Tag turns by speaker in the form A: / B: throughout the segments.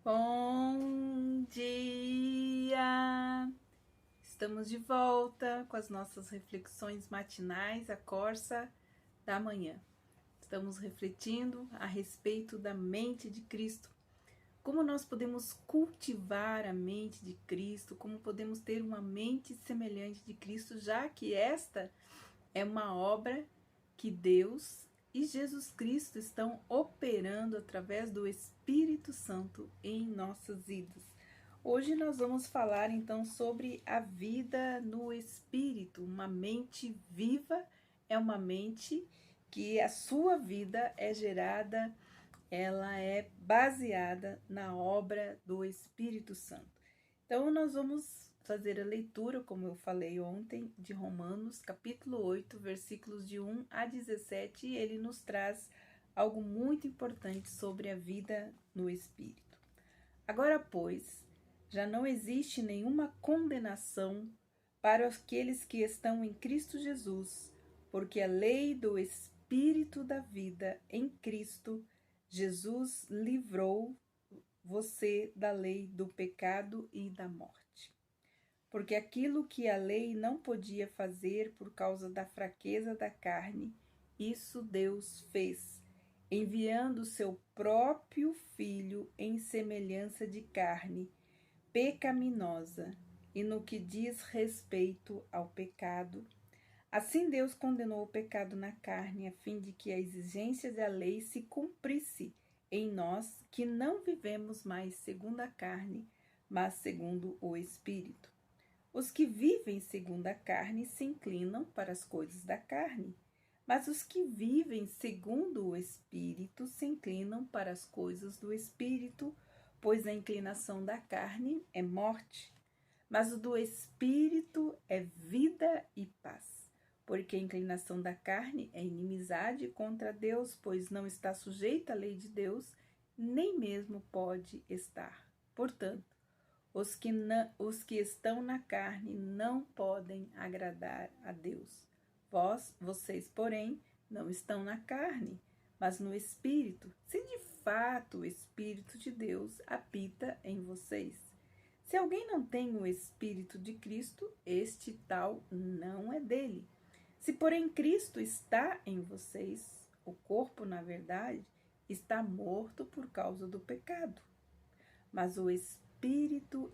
A: Bom dia! Estamos de volta com as nossas reflexões matinais, a Corsa da manhã. Estamos refletindo a respeito da mente de Cristo. Como nós podemos cultivar a mente de Cristo, como podemos ter uma mente semelhante de Cristo, já que esta é uma obra que Deus e Jesus Cristo estão operando através do Espírito Santo em nossas vidas. Hoje nós vamos falar então sobre a vida no Espírito. Uma mente viva é uma mente que a sua vida é gerada, ela é baseada na obra do Espírito Santo. Então nós vamos fazer a leitura, como eu falei ontem, de Romanos, capítulo 8, versículos de 1 a 17, e ele nos traz algo muito importante sobre a vida no Espírito. Agora, pois, já não existe nenhuma condenação para aqueles que estão em Cristo Jesus, porque a lei do Espírito da vida em Cristo Jesus livrou você da lei do pecado e da morte. Porque aquilo que a lei não podia fazer por causa da fraqueza da carne, isso Deus fez, enviando seu próprio Filho em semelhança de carne pecaminosa, e no que diz respeito ao pecado, assim Deus condenou o pecado na carne, a fim de que a exigência da lei se cumprisse em nós, que não vivemos mais segundo a carne, mas segundo o Espírito. Os que vivem segundo a carne se inclinam para as coisas da carne, mas os que vivem segundo o Espírito se inclinam para as coisas do Espírito, pois a inclinação da carne é morte, mas o do Espírito é vida e paz. Porque a inclinação da carne é inimizade contra Deus, pois não está sujeita à lei de Deus, nem mesmo pode estar. Portanto, os que estão na carne não podem agradar a Deus. Vocês, porém, não estão na carne, mas no Espírito, se de fato o Espírito de Deus habita em vocês. Se alguém não tem o Espírito de Cristo, este tal não é dele. Se, porém, Cristo está em vocês, o corpo, na verdade, está morto por causa do pecado, mas o Espírito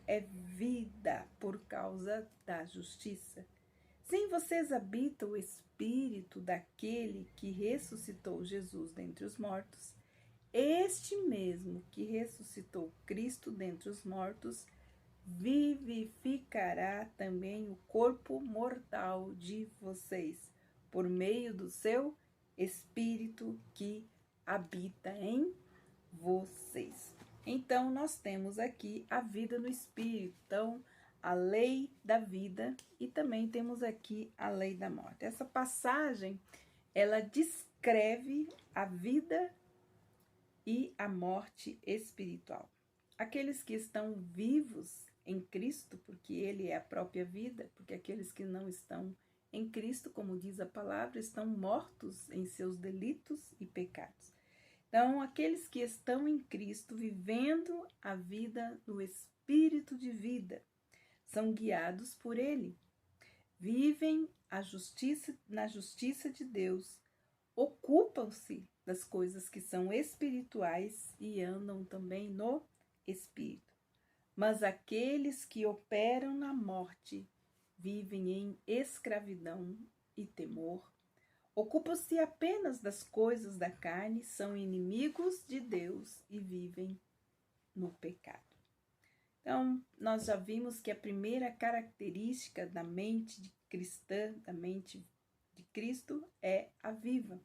A: é vida por causa da justiça. Se em vocês habita o Espírito daquele que ressuscitou Jesus dentre os mortos, este mesmo que ressuscitou Cristo dentre os mortos, vivificará também o corpo mortal de vocês, por meio do seu Espírito que habita em vocês. Então, nós temos aqui a vida no Espírito, então, a lei da vida, e também temos aqui a lei da morte. Essa passagem, ela descreve a vida e a morte espiritual. Aqueles que estão vivos em Cristo, porque Ele é a própria vida, porque aqueles que não estão em Cristo, como diz a palavra, estão mortos em seus delitos e pecados. Então, aqueles que estão em Cristo, vivendo a vida no Espírito de vida, são guiados por Ele, vivem na justiça de Deus, ocupam-se das coisas que são espirituais e andam também no Espírito. Mas aqueles que operam na morte vivem em escravidão e temor, ocupam-se apenas das coisas da carne, são inimigos de Deus e vivem no pecado. Então, nós já vimos que a primeira característica da mente cristã, da mente de Cristo, é a viva,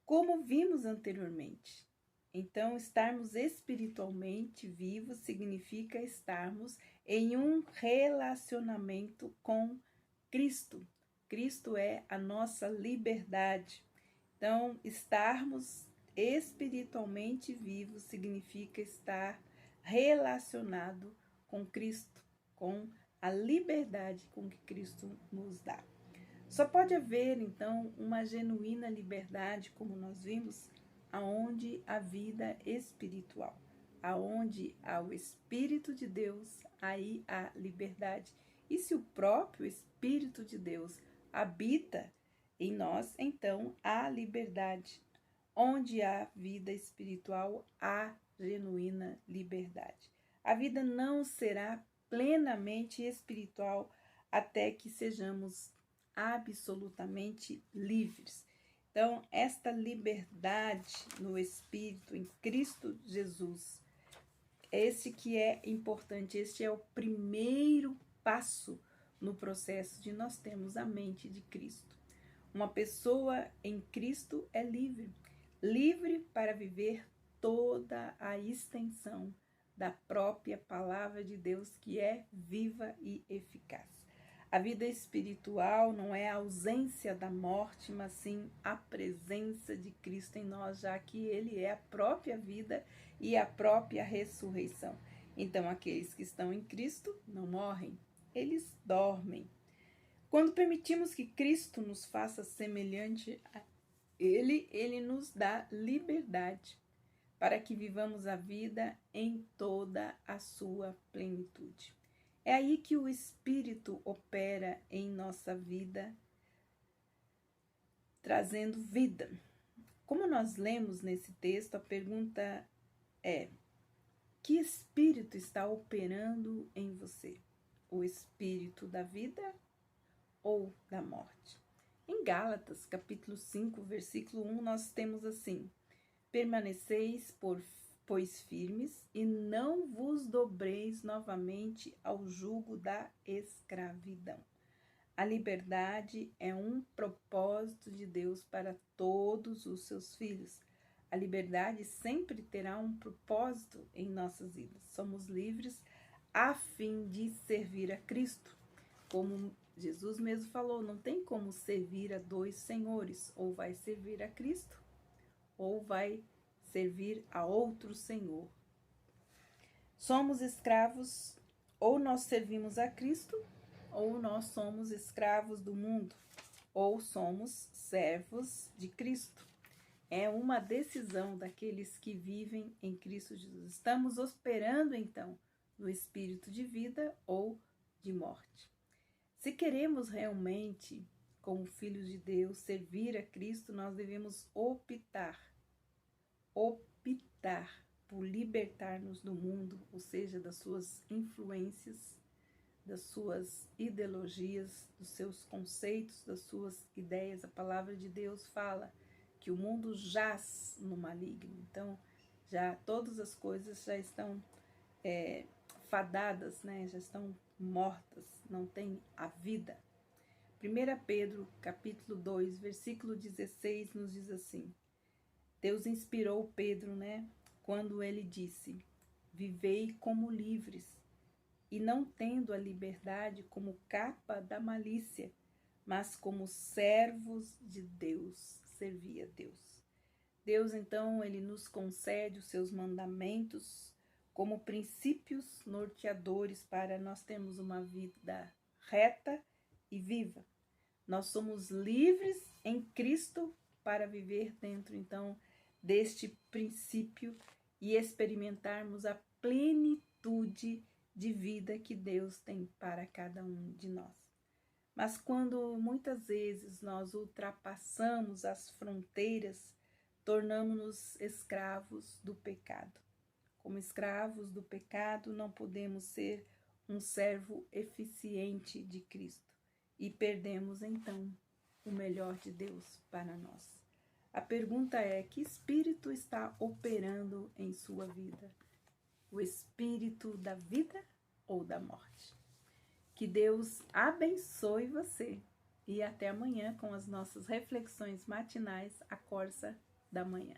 A: como vimos anteriormente. Então, estarmos espiritualmente vivos significa estarmos em um relacionamento com Cristo. Cristo é a nossa liberdade. Então, estarmos espiritualmente vivos significa estar relacionado com Cristo, com a liberdade com que Cristo nos dá. Só pode haver, então, uma genuína liberdade, como nós vimos, aonde a vida espiritual. aonde há o Espírito de Deus, aí há liberdade. E se o próprio Espírito de Deus habita em nós, então há liberdade. Onde há vida espiritual, há genuína liberdade. A vida não será plenamente espiritual até que sejamos absolutamente livres. Então, esta liberdade no Espírito, em Cristo Jesus, esse que é importante, este é o primeiro passo no processo de nós termos a mente de Cristo. Uma pessoa em Cristo é livre, livre para viver toda a extensão da própria palavra de Deus, que é viva e eficaz. A vida espiritual não é a ausência da morte, mas sim a presença de Cristo em nós, já que Ele é a própria vida e a própria ressurreição. Então, aqueles que estão em Cristo não morrem, eles dormem. Quando permitimos que Cristo nos faça semelhante a Ele nos dá liberdade para que vivamos a vida em toda a sua plenitude. É aí que o Espírito opera em nossa vida, trazendo vida. Como nós lemos nesse texto, a pergunta é: que Espírito está operando em você? O Espírito da vida ou da morte? Em Gálatas, capítulo 5, versículo 1, nós temos assim: permaneceis, pois, firmes, e não vos dobreis novamente ao jugo da escravidão. A liberdade é um propósito de Deus para todos os seus filhos. A liberdade sempre terá um propósito em nossas vidas. Somos livres a fim de servir a Cristo. Como Jesus mesmo falou, não tem como servir a dois senhores, ou vai servir a Cristo, ou vai servir a outro senhor. Somos escravos, ou nós servimos a Cristo, ou nós somos escravos do mundo, ou somos servos de Cristo. É uma decisão daqueles que vivem em Cristo Jesus. Estamos operando, então, no espírito de vida ou de morte. Se queremos realmente, como filhos de Deus, servir a Cristo, nós devemos optar por libertar-nos do mundo, ou seja, das suas influências, das suas ideologias, dos seus conceitos, das suas ideias. A palavra de Deus fala que o mundo jaz no maligno. Então, já todas as coisas já estão fadadas, né? Já estão mortas, não tem a vida. 1 Pedro, capítulo 2, versículo 16, nos diz assim: Deus inspirou Pedro, né? Quando ele disse: vivei como livres, e não tendo a liberdade como capa da malícia, mas como servos de Deus, servia a Deus. Deus, então, ele nos concede os seus mandamentos como princípios norteadores para nós termos uma vida reta e viva. Nós somos livres em Cristo para viver dentro, então, deste princípio e experimentarmos a plenitude de vida que Deus tem para cada um de nós. Mas quando muitas vezes nós ultrapassamos as fronteiras, tornamos-nos escravos do pecado. Como escravos do pecado, não podemos ser um servo eficiente de Cristo e perdemos então o melhor de Deus para nós. A pergunta é: que espírito está operando em sua vida? O espírito da vida ou da morte? Que Deus abençoe você e até amanhã com as nossas reflexões matinais, a Corsa da Manhã.